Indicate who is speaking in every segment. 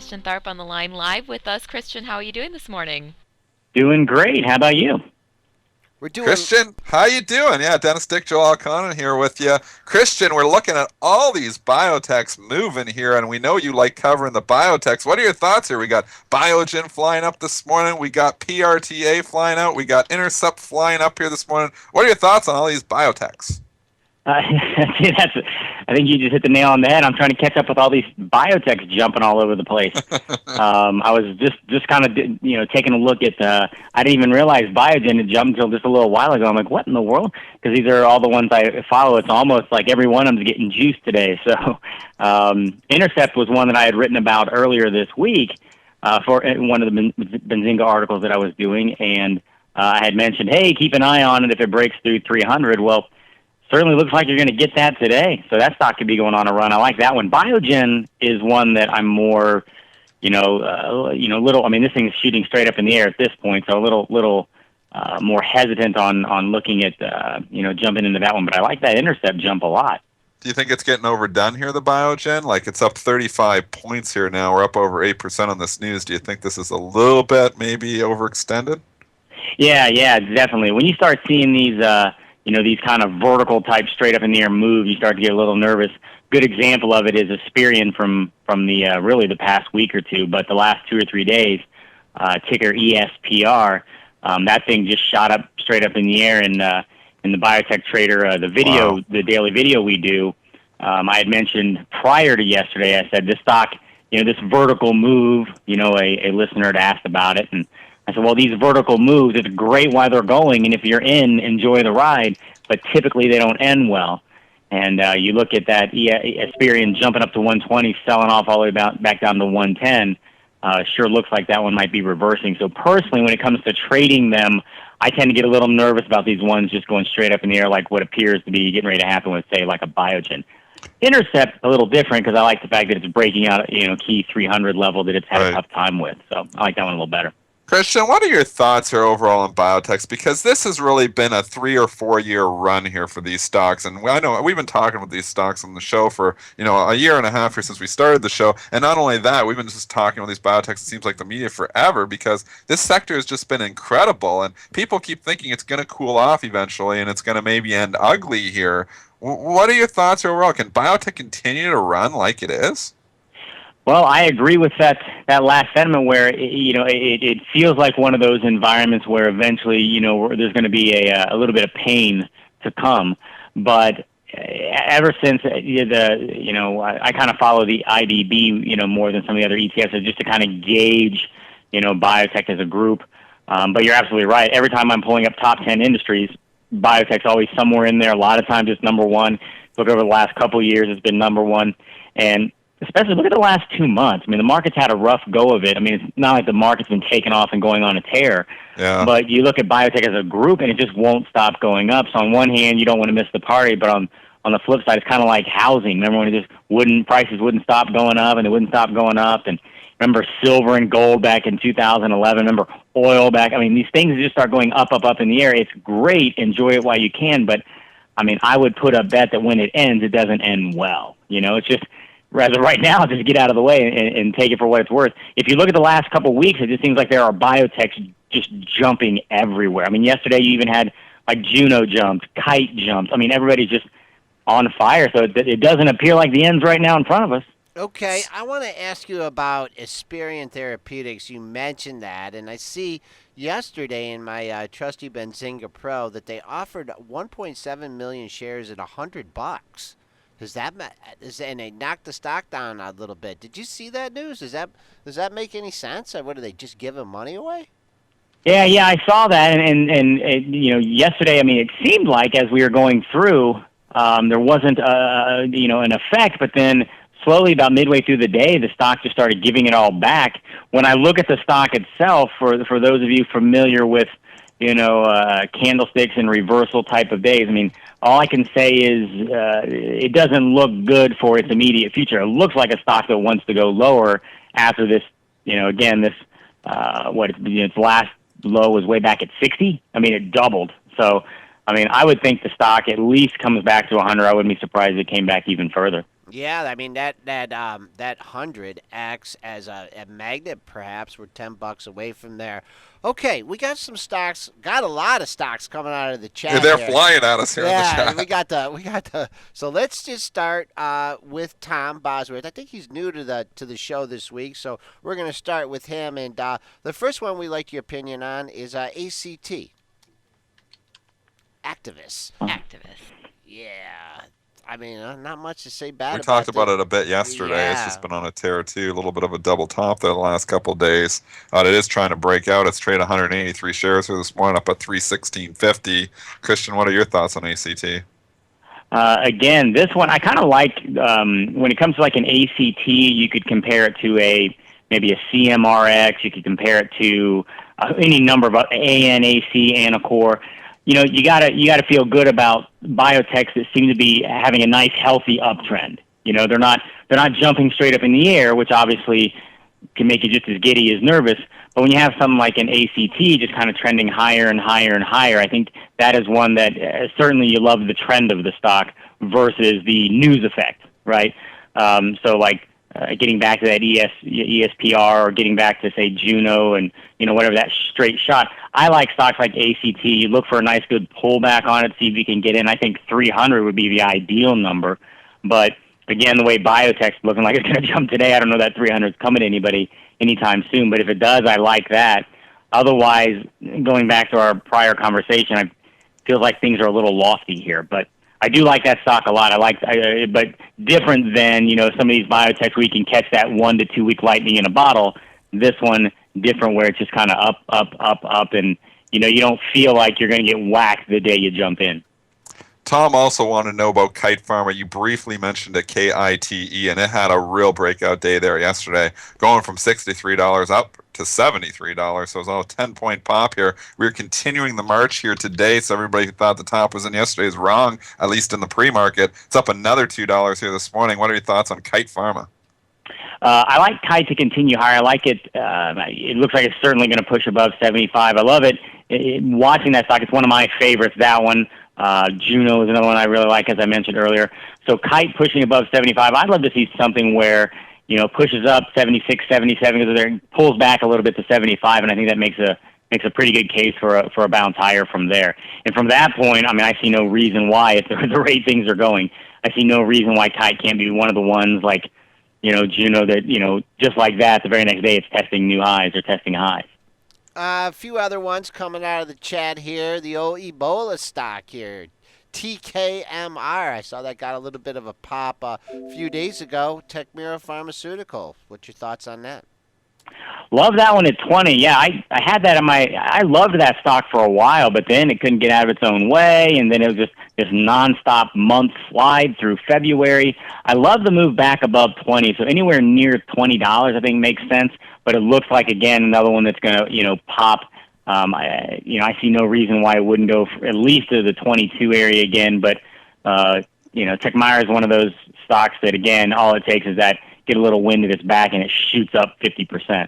Speaker 1: Christian Tharp on the line live with us. Christian, how are you doing this morning?
Speaker 2: Doing great. How about you?
Speaker 3: We're doing.
Speaker 4: Christian, how you doing? Yeah, Dennis Dick, Joel Alconin here with you. Christian, we're looking at all these biotechs moving here, and we know you like covering the biotechs. What are your thoughts here? We got Biogen flying up this morning. We got PRTA flying out. We got Intercept flying up here this morning. What are your thoughts on all these biotechs?
Speaker 2: I think you just hit the nail on the head. I'm trying to catch up with all these biotechs jumping all over the place. I was just kind of taking a look at. I didn't even realize Biogen had jumped until just a little while ago. I'm like, what in the world? Because these are all the ones I follow. It's almost like every one of them's getting juiced today. So Intercept was one that I had written about earlier this week for one of the Benzinga articles that I was doing, and I had mentioned, hey, keep an eye on it if it breaks through 300. Well, certainly looks like you're going to get that today. So that stock could be going on a run. I like that one. Biogen is one that I'm more, little. I mean, this thing is shooting straight up in the air at this point, so a little more hesitant on looking at, jumping into that one. But I like that Intercept jump a lot.
Speaker 4: Do you think it's getting overdone here, the Biogen? Like, it's up 35 points here now. We're up over 8% on this news. Do you think this is a little bit maybe overextended?
Speaker 2: Yeah, definitely. When you start seeing these these kind of vertical type straight up in the air move, you start to get a little nervous. Good example of it is Aspirion from the really the past week or two, but the last 2 or 3 days, ticker ESPR, that thing just shot up straight up in the air. And in the Biotech Trader, the daily video we do, I had mentioned prior to yesterday, I said this stock, this vertical move, a listener had asked about it, and I said, well, these vertical moves, it's great while they're going, and if you're in, enjoy the ride, but typically they don't end well. And you look at that Aspirion jumping up to 120, selling off all the way back down to 110, sure looks like that one might be reversing. So personally, when it comes to trading them, I tend to get a little nervous about these ones just going straight up in the air like what appears to be getting ready to happen with, say, like a Biogen. Intercept, a little different because I like the fact that it's breaking out, key 300 level that it's had a tough time with. So I like that one a little better.
Speaker 4: Christian, what are your thoughts here overall on biotechs? Because this has really been a 3 or 4 year run here for these stocks, and I know we've been talking about these stocks on the show for a year and a half here since we started the show. And not only that, we've been just talking about these biotechs. It seems like the media forever because this sector has just been incredible, and people keep thinking it's going to cool off eventually, and it's going to maybe end ugly here. What are your thoughts overall? Can biotech continue to run like it is?
Speaker 2: Well, I agree with that last sentiment where it feels like one of those environments where eventually there's going to be a little bit of pain to come. But ever since I kind of follow the IDB more than some of the other ETFs just to kind of gauge biotech as a group. But you're absolutely right. Every time I'm pulling up top 10 industries, biotech's always somewhere in there. A lot of times it's number one. Look over the last couple of years, it's been number one, and especially look at the last 2 months. I mean, the market's had a rough go of it. I mean, it's not like the market's been taking off and going on a tear.
Speaker 4: Yeah.
Speaker 2: But you look at biotech as a group, and it just won't stop going up. So on one hand, you don't want to miss the party, but on the flip side, it's kind of like housing. Remember when prices wouldn't stop going up, and it wouldn't stop going up? And remember silver and gold back in 2011? Remember oil back? I mean, these things just start going up in the air. It's great. Enjoy it while you can. But, I mean, I would put a bet that when it ends, it doesn't end well. It's just... Rather, right now, just get out of the way and take it for what it's worth. If you look at the last couple of weeks, it just seems like there are biotechs just jumping everywhere. I mean, yesterday you even had, like, Juno jumped, Kite jumped. I mean, everybody's just on fire, so it doesn't appear like the end's right now in front of us.
Speaker 3: Okay, I want to ask you about Aspirion Therapeutics. You mentioned that, and I see yesterday in my trusty Benzinga Pro that they offered 1.7 million shares at $100. And they knocked the stock down a little bit. Did you see that news? Does that make any sense? Or what, do they just give them money away?
Speaker 2: Yeah, I saw that, and yesterday, I mean, it seemed like as we were going through, there wasn't an effect, but then slowly about midway through the day, the stock just started giving it all back. When I look at the stock itself, for those of you familiar with candlesticks and reversal type of days, I mean, all I can say is it doesn't look good for its immediate future. It looks like a stock that wants to go lower after this, its last low was way back at 60. I mean, it doubled. So, I mean, I would think the stock at least comes back to 100. I wouldn't be surprised if it came back even further.
Speaker 3: Yeah, I mean that 100 acts as a magnet. Perhaps we're $10 away from there. Okay, we got some stocks. Got a lot of stocks coming out of the chat
Speaker 4: They're
Speaker 3: here.
Speaker 4: flying at us here in the
Speaker 3: Yeah, we
Speaker 4: chat.
Speaker 3: got the. So let's just start with Tom Bosworth. I think he's new to the show this week, so we're gonna start with him. And the first one we like your opinion on is ACT activists.
Speaker 1: Activist.
Speaker 3: Yeah, I mean not much to say
Speaker 4: We
Speaker 3: bad
Speaker 4: talked
Speaker 3: about
Speaker 4: about
Speaker 3: the.
Speaker 4: it a bit yesterday. It's just
Speaker 3: Yeah.
Speaker 4: been on a tear too, a little bit of a double top there the last couple of days. It is trying to break out. It's traded 183 shares here this morning, up at 316.50. Christian, what are your thoughts on ACT?
Speaker 2: Again, this one I kind of like. When it comes to like an ACT, you could compare it to a maybe a CMRX. You could compare it to any number of ANAC, Anacor. You gotta feel good about biotechs that seem to be having a nice healthy uptrend. They're not jumping straight up in the air, which obviously can make you just as giddy as nervous. But when you have something like an ACT just kind of trending higher and higher and higher, I think that is one that certainly you love the trend of the stock versus the news effect, right? So like getting back to that ESPR or getting back to say Juno and whatever that straight shot. I like stocks like ACT. You look for a nice good pullback on it, see if you can get in. I think 300 would be the ideal number, but again, the way biotech's looking like it's going to jump today, I don't know that 300 is coming to anybody anytime soon. But if it does, I like that. Otherwise, going back to our prior conversation, I feel like things are a little lofty here. But I do like that stock a lot. But different than some of these biotechs where you can catch that 1 to 2 week lightning in a bottle. This one different where it's just kind of up, up, up, up, and you don't feel like you're going to get whacked the day you jump in.
Speaker 4: Tom also wanted to know about Kite Pharma. You briefly mentioned it, KITE, and it had a real breakout day there yesterday, going from $63 up to $73. So it was all a 10-point pop here. We're continuing the march here today, so everybody who thought the top was in yesterday is wrong, at least in the pre-market. It's up another $2 here this morning. What are your thoughts on Kite Pharma?
Speaker 2: I like Kite to continue higher. I like it. It looks like it's certainly going to push above 75. I love it. Watching that stock, it's one of my favorites, that one. Juno is another one I really like, as I mentioned earlier. So Kite pushing above 75. I'd love to see something where, pushes up 76, 77, because it pulls back a little bit to 75, and I think that makes a pretty good case for a bounce higher from there. And from that point, I mean, I see no reason why, if the rate things are going, I see no reason why Kite can't be one of the ones like, Juno that, just like that, the very next day it's testing new highs or testing highs.
Speaker 3: A few other ones coming out of the chat here. The old Ebola stock here, TKMR. I saw that got a little bit of a pop a few days ago. Techmira Pharmaceutical. What's your thoughts on that?
Speaker 2: Love that one at 20. Yeah, I had that I loved that stock for a while, but then it couldn't get out of its own way, and then it was just this nonstop month slide through February. I love the move back above 20, so anywhere near $20 I think makes sense, but it looks like, again, another one that's going to, pop. I see no reason why it wouldn't go at least to the 22 area again, but, Techmeyer is one of those stocks that, again, all it takes is that get a little wind at its back and it shoots up 50%.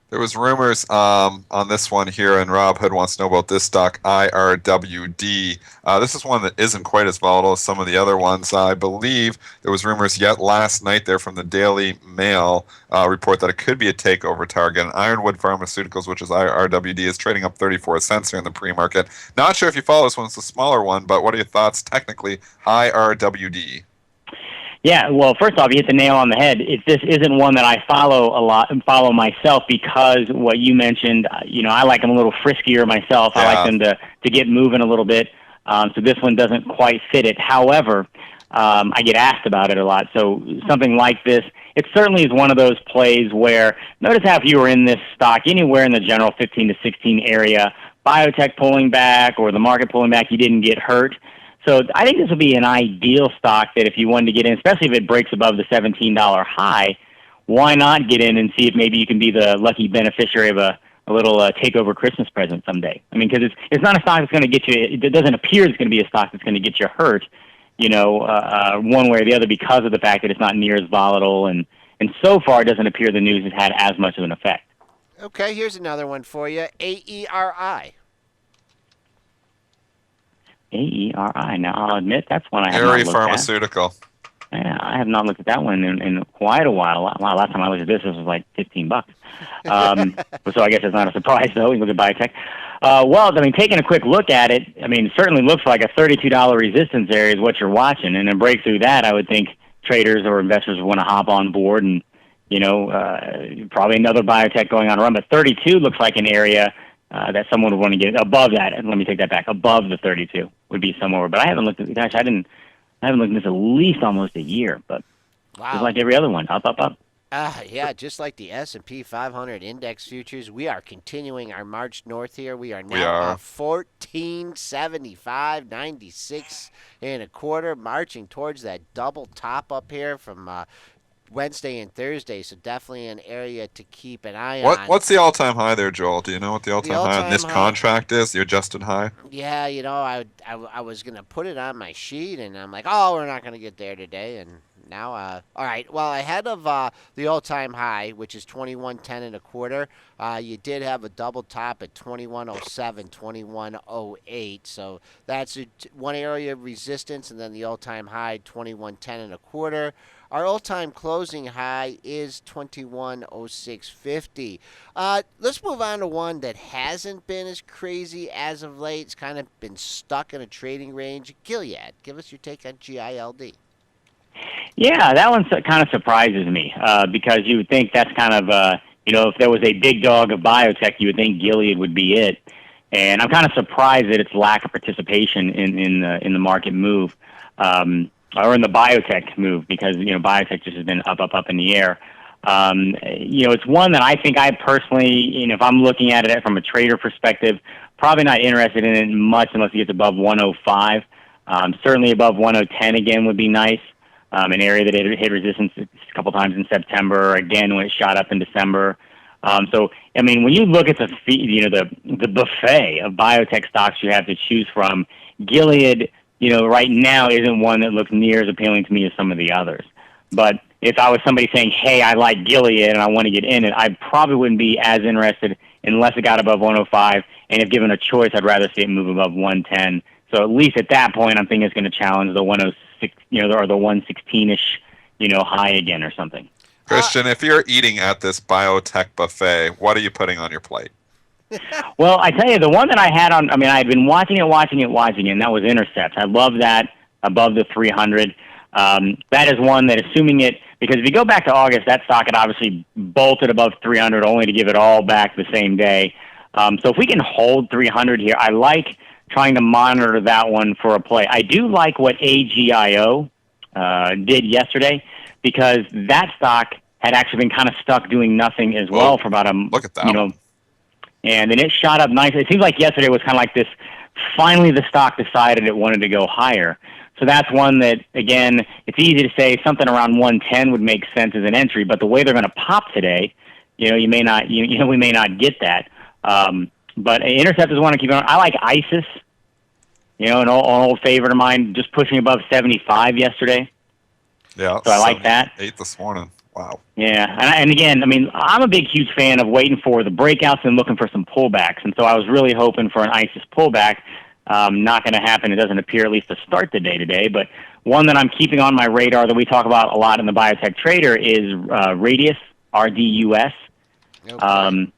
Speaker 4: There was rumors on this one here, and Rob Hood wants to know about this stock, IRWD. This is one that isn't quite as volatile as some of the other ones. I believe there was rumors yet last night there from the Daily Mail report that it could be a takeover target. And Ironwood Pharmaceuticals, which is IRWD, is trading up 34 cents here in the pre-market. Not sure if you follow this one. It's a smaller one, but what are your thoughts technically? IRWD.
Speaker 2: Yeah, well, first off, you hit the nail on the head. This isn't one that I follow myself, because what you mentioned, I like them a little friskier myself.
Speaker 4: Yeah.
Speaker 2: I like them to get moving a little bit. So this one doesn't quite fit it. However, I get asked about it a lot. So something like this, it certainly is one of those plays where, notice how if you were in this stock anywhere in the general 15 to 16 area, biotech pulling back or the market pulling back, you didn't get hurt. So I think this would be an ideal stock that if you wanted to get in, especially if it breaks above the $17 high, why not get in and see if maybe you can be the lucky beneficiary of a little takeover Christmas present someday. I mean, because it's not a stock that's going to get you, it doesn't appear it's going to be a stock that's going to get you hurt, one way or the other, because of the fact that it's not near as volatile. And so far, it doesn't appear the news has had as much of an effect.
Speaker 3: Okay, here's another one for you. AERI.
Speaker 2: AERI. Now, I'll admit that's one I have
Speaker 4: Aerie
Speaker 2: not looked at.
Speaker 4: Pharmaceutical.
Speaker 2: Yeah, I have not looked at that one in quite a while. Wow, last time I looked at this was like $15. So I guess it's not a surprise, though. We look at Biotech. Well, I mean, taking a quick look at it, I mean, it certainly looks like a $32 resistance area is what you're watching. And then break through that, I would think traders or investors want to hop on board and, probably another Biotech going on a run. But 32 looks like an area that someone would want to get above that. And let me take that back. Above the 32 would be somewhere. But I haven't looked at, gosh, I haven't looked at this at least almost a year, but
Speaker 3: Wow.
Speaker 2: just like every other one, up, up, up.
Speaker 3: Yeah, just like the S&P 500 index futures, we are continuing our march north here. We are now 1475.96 and a quarter, marching towards that double top up here from Wednesday and Thursday. So definitely an area to keep an eye on.
Speaker 4: What's the all-time high there, Joel? Do you know what the all-time high on this contract is? The adjusted high?
Speaker 3: Yeah, I was gonna put it on my sheet, and I'm like, oh, we're not gonna get there today, and now, all right. Well, ahead of the all-time high, which is 21.10 and a quarter, you did have a double top at 21.07, 21.08. So that's one area of resistance, and then the all-time high, 21.10 and a quarter. Our all-time closing high is 21.0650. Let's move on to one that hasn't been as crazy as of late. It's kind of been stuck in a trading range. Gilead, give us your take on GILD.
Speaker 2: Yeah, that one kind of surprises me because you would think that's kind of, if there was a big dog of biotech, you would think Gilead would be it. And I'm kind of surprised at its lack of participation in the market move. Or in the biotech move, because biotech just has been up, up, up in the air. It's one that I think I personally, if I'm looking at it from a trader perspective, probably not interested in it much unless it gets above 105. Certainly above 110 again would be nice. An area that hit resistance a couple times in September, again when it shot up in December. So I mean, when you look at the buffet of biotech stocks you have to choose from, Gilead, right now isn't one that looks near as appealing to me as some of the others. But if I was somebody saying, hey, I like Gilead and I want to get in it, I probably wouldn't be as interested unless it got above 105. And if given a choice, I'd rather see it move above 110. So at least at that point, I'm thinking it's going to challenge the 106, or the 116-ish, high again or something.
Speaker 4: Christian, if you're eating at this biotech buffet, what are you putting on your plate?
Speaker 2: Well, I tell you, the one that I had on, I had been watching it, and that was Intercept. I love that above the 300. That is one that, assuming it, because if you go back to August, that stock had obviously bolted above 300 only to give it all back the same day. So if we can hold 300 here, I like trying to monitor that one for a play. I do like what AGIO did yesterday, because that stock had actually been kind of stuck doing nothing as well for about a,
Speaker 4: look at that
Speaker 2: and then it shot up nicely. It seems like yesterday was kind of like this, finally the stock decided it wanted to go higher. So that's one that, again, it's easy to say something around 110 would make sense as an entry, but the way they're going to pop today, we may not get that. But Intercept is one to keep on. I like ISIS, an old favorite of mine, just pushing above 75 yesterday.
Speaker 4: Yeah.
Speaker 2: So I like that.
Speaker 4: 8 this morning. Wow.
Speaker 2: Yeah, and again, I'm a big, huge fan of waiting for the breakouts and looking for some pullbacks. And so I was really hoping for an ISIS pullback. Not going to happen. It doesn't appear, at least to start the day today. But one that I'm keeping on my radar that we talk about a lot in the Biotech Trader is Radius, RDUS. Okay.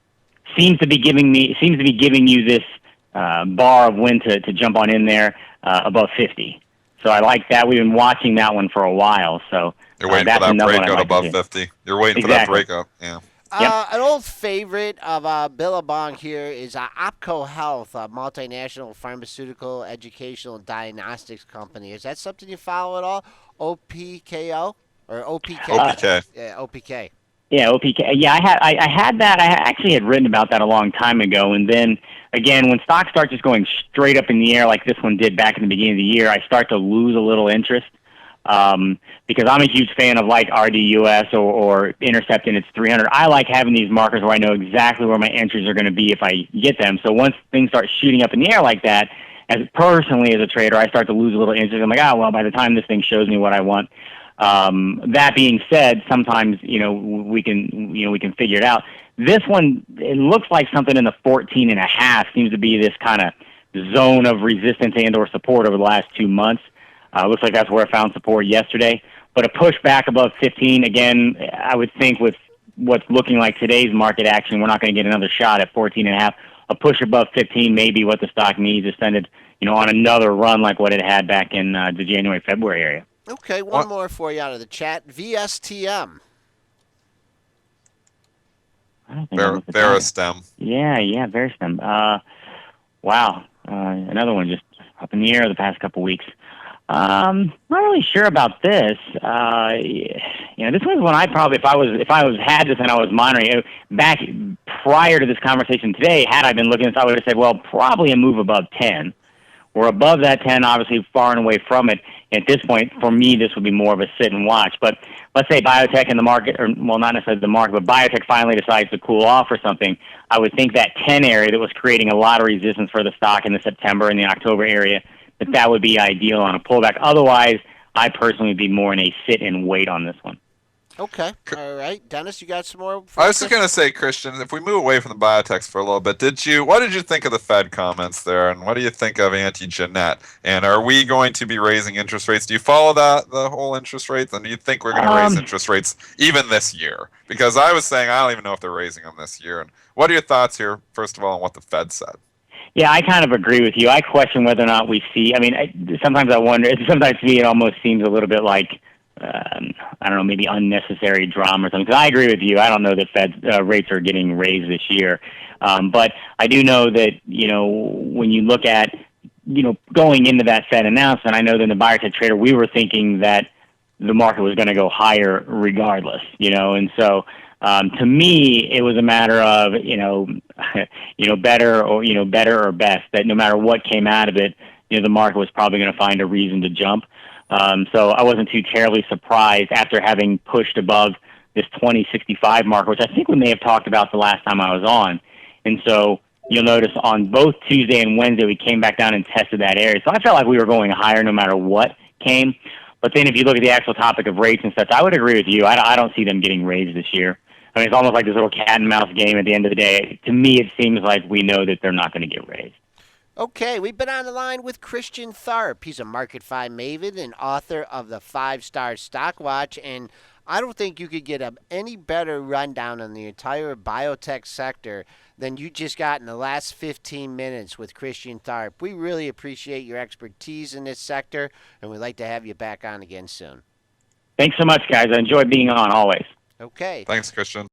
Speaker 2: Seems to be giving you this bar of when to jump on in there above 50. So I like that. We've been watching that one for a while. So
Speaker 4: you're waiting for that breakout above 50. You're waiting for that breakout. Yeah.
Speaker 3: An old favorite of Billabong here is OPCO Health, a multinational pharmaceutical, educational, and diagnostics company. Is that something you follow at all? OPKO or OPK?
Speaker 4: OPK.
Speaker 3: Yeah, OPK.
Speaker 2: Yeah, OPK. Yeah, I had that. I actually had written about that a long time ago, and then again, when stocks start just going straight up in the air like this one did back in the beginning of the year, I start to lose a little interest. Because I'm a huge fan of like RDUS or Intercept in its 300. I like having these markers where I know exactly where my entries are going to be if I get them. So once things start shooting up in the air like that, as personally as a trader, I start to lose a little interest. I'm like, well, by the time this thing shows me what I want. That being said, sometimes we can figure it out. This one, it looks like something in the 14.5 seems to be this kind of zone of resistance and or support over the last 2 months. Looks like that's where it found support yesterday. But a push back above 15, again, I would think with what's looking like today's market action, we're not going to get another shot at 14.5. A push above 15 may be what the stock needs to send it, on another run like what it had back in the January, February area.
Speaker 3: Okay, one more for you out of the chat. VSTM.
Speaker 2: I don't think I looked at that.
Speaker 4: Veristem.
Speaker 2: Yeah, Veristem. Wow, another one just up in the air the past couple weeks. Not really sure about this. This one's one I probably, if I was had this and I was monitoring back prior to this conversation today, had I been looking at this, I would have said, well, probably a move above 10. We're above that 10, obviously far and away from it. At this point, for me, this would be more of a sit and watch. But let's say biotech in the market, or well, not necessarily the market, but biotech finally decides to cool off or something. I would think that 10 area that was creating a lot of resistance for the stock in the September and the October area, that would be ideal on a pullback. Otherwise, I personally would be more in a sit and wait on this one.
Speaker 3: Okay. All right. Dennis, you got some more?
Speaker 4: I was just going to say, Christian, if we move away from the biotechs for a little bit, what did you think of the Fed comments there, and what do you think of anti-Jeanette? And are we going to be raising interest rates? Do you follow the whole interest rates, and do you think we're going to raise interest rates even this year? Because I was saying I don't even know if they're raising them this year. And what are your thoughts here, first of all, on what the Fed said?
Speaker 2: Yeah, I kind of agree with you. I question whether or not we see. Sometimes I wonder. Sometimes to me, it almost seems a little bit like I don't know, maybe unnecessary drama or something. 'Cause I agree with you. I don't know that Fed rates are getting raised this year, but I do know that when you look at going into that Fed announcement, I know that in the biotech trader we were thinking that the market was going to go higher regardless, and so. To me, it was a matter of better or best. That no matter what came out of it, the market was probably going to find a reason to jump. So I wasn't too terribly surprised after having pushed above this 2065 mark, which I think we may have talked about the last time I was on. And so you'll notice on both Tuesday and Wednesday we came back down and tested that area. So I felt like we were going higher no matter what came. But then if you look at the actual topic of rates and stuff, I would agree with you. I don't see them getting raised this year. I mean, it's almost like this little cat and mouse game at the end of the day. To me, it seems like we know that they're not going to get raised.
Speaker 3: Okay, we've been on the line with Christian Tharp. He's a Marketfy Maven and author of the 5-Star Stock Watch. And I don't think you could get any better rundown on the entire biotech sector than you just got in the last 15 minutes with Christian Tharp. We really appreciate your expertise in this sector, and we'd like to have you back on again soon.
Speaker 2: Thanks so much, guys. I enjoy being on always.
Speaker 3: Okay.
Speaker 4: Thanks, Christian.